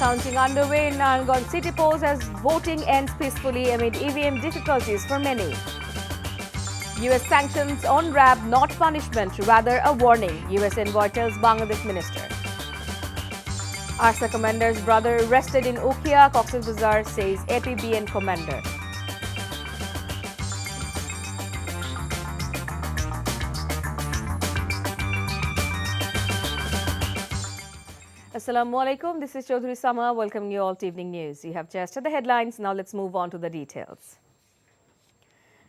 Counting underway in Narangan city polls as voting ends peacefully amid EVM difficulties for many. US sanctions on RAB not punishment, rather a warning, US envoy tells Bangladesh minister. ARSA commander's brother arrested in Ukia, Cox's Bazar, says APBN commander. Assalamu alaikum. This is Chaudhry Sama welcoming you all to Evening News. You have just the headlines. Now let's move on to the details.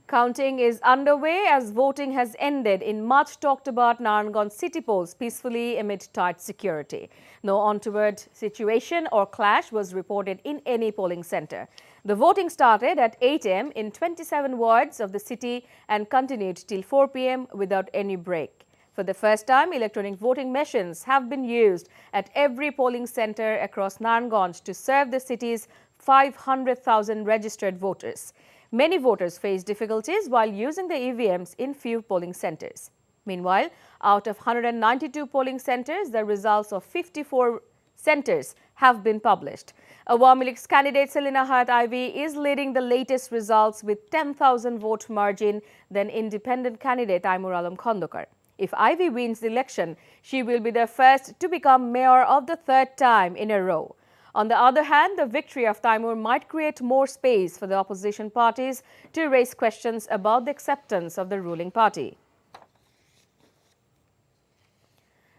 Counting is underway as voting has ended in much talked about Narangan city polls peacefully amid tight security. No untoward situation or clash was reported in any polling centre. The voting started at 8 am in 27 wards of the city and continued till 4 pm without any break. For the first time, electronic voting machines have been used at every polling centre across Narangan to serve the city's 500,000 registered voters. Many voters face difficulties while using the EVMs in few polling centres. Meanwhile, out of 192 polling centres, the results of 54 centres have been published. Awami League's candidate Selina Hayat Ivy is leading the latest results with 10,000 vote margin than independent candidate Taimur Alam Khondokar. If Ivy wins the election, she will be the first to become mayor of the third time in a row. On the other hand, the victory of Taimur might create more space for the opposition parties to raise questions about the acceptance of the ruling party.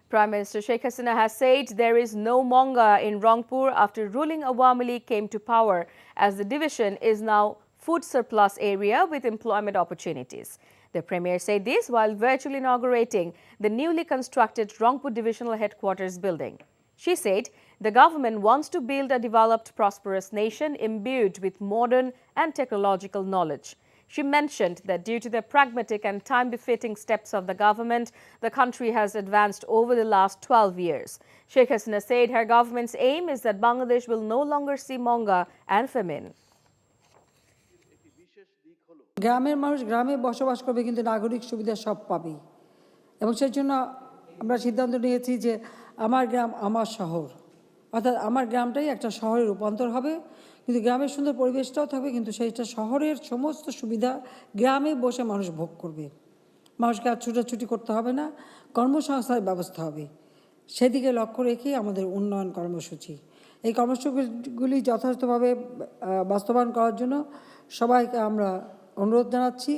Prime Minister Sheikh Hasina has said there is no manga in Rangpur after ruling Awami League came to power, as the division is now food surplus area with employment opportunities. The Premier said this while virtually inaugurating the newly constructed Rangpur Divisional Headquarters building. She said the government wants to build a developed, prosperous nation imbued with modern and technological knowledge. She mentioned that due to the pragmatic and time-befitting steps of the government, the country has advanced over the last 12 years. Sheikh Hasina said her government's aim is that Bangladesh will no longer see hunger and famine. গ্রামের মানুষ গ্রামে বসবাস করবে কিন্তু নাগরিক সুবিধা সব পাবে এবং সেই জন্য আমরা সিদ্ধান্ত নিয়েছি যে আমার গ্রাম আমার শহর অর্থাৎ আমার গ্রামটাই একটা শহরে রূপান্তর হবে কিন্তু গ্রামের সুন্দর পরিবেশটাও থাকবে কিন্তু সেইটা শহরের সমস্ত সুবিধা গ্রামে বসে মানুষ ভোগ করবে মানুষকে আর ছুটাছুটি করতে হবে না কর্মসংস্থানের ব্যবস্থা হবে সেদিকে লক্ষ্য রেখে আমাদের উন্নয়ন কর্মসূচি এই কর্মসূচিগুলি যথাযথভাবে বাস্তবায়ন করার জন্য সবাইকে আমরা অনুরোধ জানাচ্ছি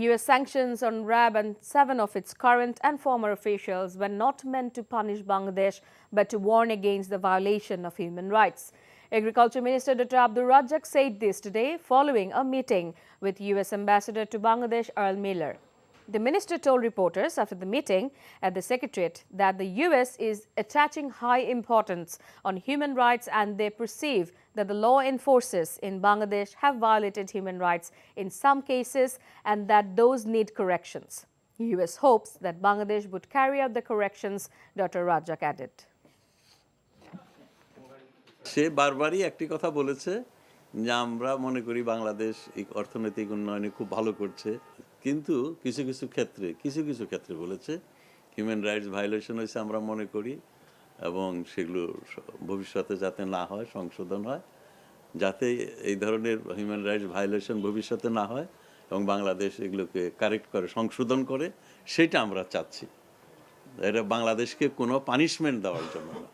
US sanctions on RAB and 7 of its current and former officials were not meant to punish Bangladesh but to warn against the violation of human rights. Agriculture Minister Dr. Abdul Razzaq said this today following a meeting with US Ambassador to Bangladesh Earl Miller. The minister told reporters after the meeting at the Secretariat that the US is attaching high importance on human rights and they perceive that the law enforcers in Bangladesh have violated human rights in some cases and that those need corrections. US hopes that Bangladesh would carry out the corrections, Dr. Razzaq added. সে বারবারই একটি কথা বলেছে যে আমরা মনে করি বাংলাদেশ এই অর্থনৈতিক উন্নয়নে খুব ভালো করছে কিন্তু কিছু কিছু ক্ষেত্রে বলেছে হিউম্যান রাইটস ভায়োলেশন হয়েছে আমরা মনে করি এবং সেগুলো ভবিষ্যতে যাতে না হয় সংশোধন হয় যাতে এই ধরনের হিউম্যান রাইটস ভায়োলেশন ভবিষ্যতে না হয় এবং বাংলাদেশ এগুলোকে কারেক্ট করে সংশোধন করে সেটা আমরা চাচ্ছি এটা বাংলাদেশকে কোনো পানিশমেন্ট দেওয়ার জন্য না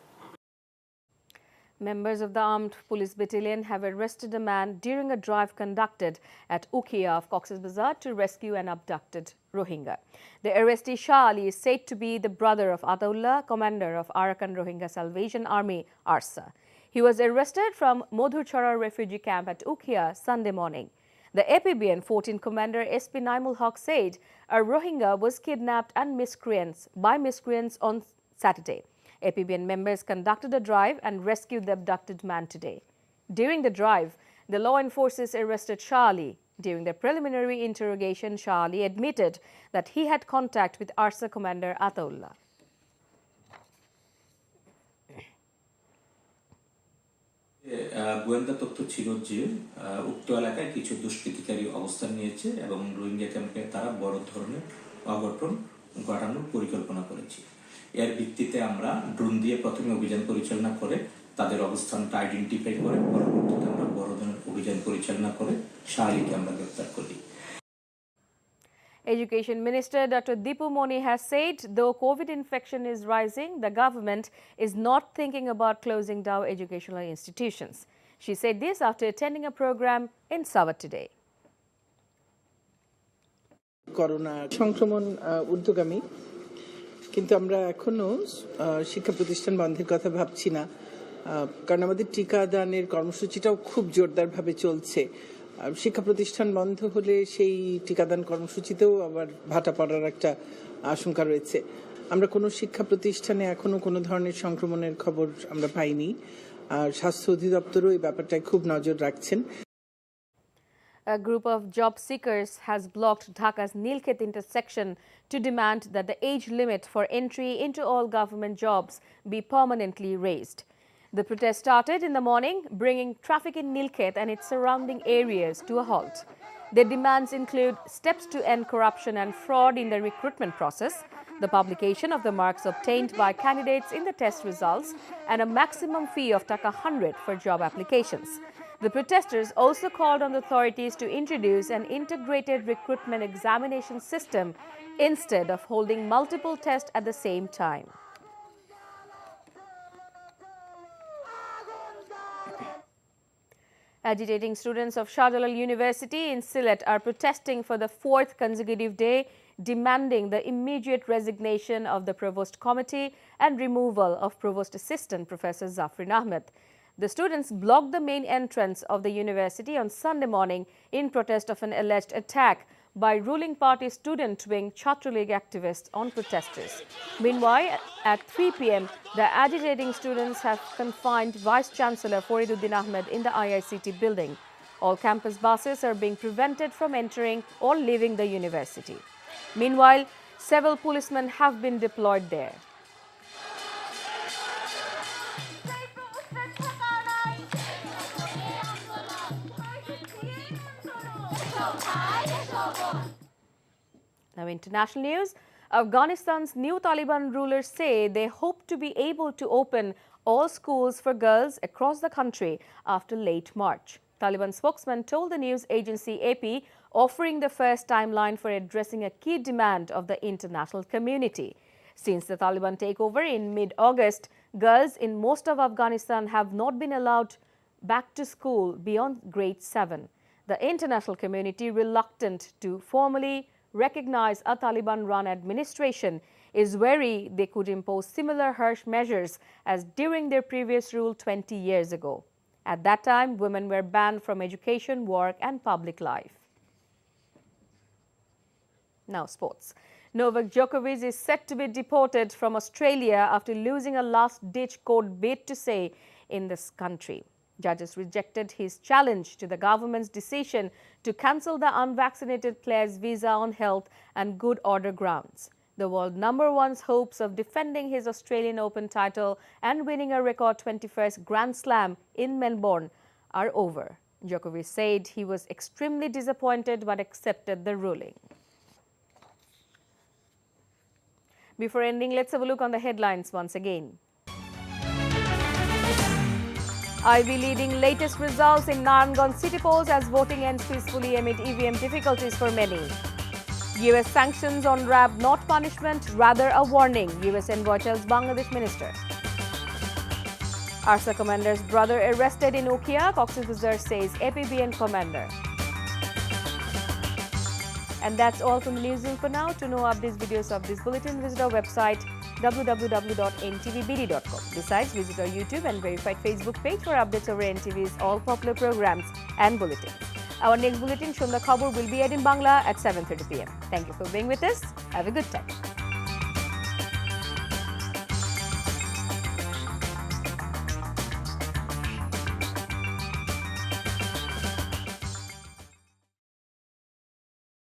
Members of the Armed Police Battalion have arrested a man during a drive conducted at Ukia of Cox's Bazar to rescue an abducted Rohingya. The arrestee Shah Ali is said to be the brother of Ataullah, commander of Arakan Rohingya Salvation Army, ARSA. He was arrested from Modhurchara refugee camp at Ukia Sunday morning. The APBN 14 commander SP Naimul Haq said a Rohingya was kidnapped by miscreants on Saturday. APBN members conducted a drive and rescued the abducted man today. During the drive, the law enforcers arrested Shah Ali. During the preliminary interrogation, Shah Ali admitted that he had contact with ARSA commander Ataullah. গোয়েন্দা তথ্য ছিল যে উক্ত এলাকায় কিছু দুষ্কৃতিকারী অবস্থান নিয়েছে এবং রোহিঙ্গা ক্যাম্পে তারা বড় ধরনের অঘটন ঘটানোর পরিকল্পনা করেছে এর ভিত্তিতে আমরা ড্রোন দিয়ে প্রথমে অভিযান পরিচালনা করে তাদের অবস্থানটা আইডেন্টিফাই করে পরবর্তীতে আমরা বড় ধরনের অভিযান পরিচালনা করে শাহীকে আমরা গ্রেফতার করি। Education Minister Dr. Dipu Moni has said though COVID infection is rising, the government is not thinking about closing down educational institutions. She said this after attending a program in Savat today. Corona সংক্রমণ ঊর্ধ্বগামী, কিন্তু আমরা এখনো শিক্ষা প্রতিষ্ঠান বন্ধের কথা ভাবছি না, কারণ আমাদের টিকাদানের কর্মসূচিটাও খুব জোরদারভাবে চলছে। শিক্ষা প্রতিষ্ঠান বন্ধ হলে সেই টিকাদান কর্মসূচিতেও আবার ভাটা পড়ার একটা আশঙ্কা রয়েছে। আমরা কোনো শিক্ষা প্রতিষ্ঠানে এখনো কোনো ধরনের সংক্রমণের খবর আমরা পাইনি। স্বাস্থ্য অধিদপ্তরও এই ব্যাপারটায় খুব নজর রাখছেন। A group of job seekers has blocked Dhaka's Nilkhet intersection to demand that the age limit for entry into all government jobs be permanently raised. The protest started in the morning, bringing traffic in Nilkhet and its surrounding areas to a halt. Their demands include steps to end corruption and fraud in the recruitment process, the publication of the marks obtained by candidates in the test results, and a maximum fee of Taka 100 for job applications. The protesters also called on the authorities to introduce an integrated recruitment examination system instead of holding multiple tests at the same time. Agitating students of Shah Jalal University in Sylhet are protesting for the fourth consecutive day, demanding the immediate resignation of the Provost Committee and removal of Provost Assistant Professor Zafrin Ahmed. The students blocked the main entrance of the university on Sunday morning in protest of an alleged attack by ruling party student wing Chhatra League activists on protesters. Meanwhile, at 3 p.m., the agitating students have confined Vice Chancellor Fariduddin Ahmed in the IICT building. All campus buses are being prevented from entering or leaving the university. Meanwhile, several policemen have been deployed there. Now, international news. Afghanistan's new Taliban rulers say they hope to be able to open all schools for girls across the country after late March. Taliban spokesman told the news agency AP, offering the first timeline for addressing a key demand of the international community. Since the Taliban takeover in mid-August, girls in most of Afghanistan have not been allowed back to school beyond grade 7. The international community, reluctant to formally recognize a Taliban-run administration, is wary they could impose similar harsh measures as during their previous rule 20 years ago. At that time, women were banned from education, work and public life. Now, sports. Novak Djokovic is set to be deported from Australia after losing a last-ditch court bid to stay in this country. Judges rejected his challenge to the government's decision to cancel the unvaccinated player's visa on health and good order grounds. The world #1's hopes of defending his Australian Open title and winning a record 21st Grand Slam in Melbourne are over. Djokovic said he was extremely disappointed but accepted the ruling. Before ending, let's have a look on the headlines once again. Ivy leading latest results in Narangons city polls as voting ends peacefully amid EVM difficulties for many. US sanctions on RAB not punishment, rather a warning, US envoy tells Bangladesh minister. ARSA commander's brother arrested in Ukia, Cox's Bazar says APBN commander. And that's all from the newsroom for now. To know updates, videos of this bulletin, visit our website www.ntvbd.com. Besides, visit our YouTube and verified Facebook page for updates over NTV's all popular programs and bulletins. Our next bulletin, Shonda Khabur, will be aired in Bangla at 7:30 p.m. Thank you for being with us. Have a good time.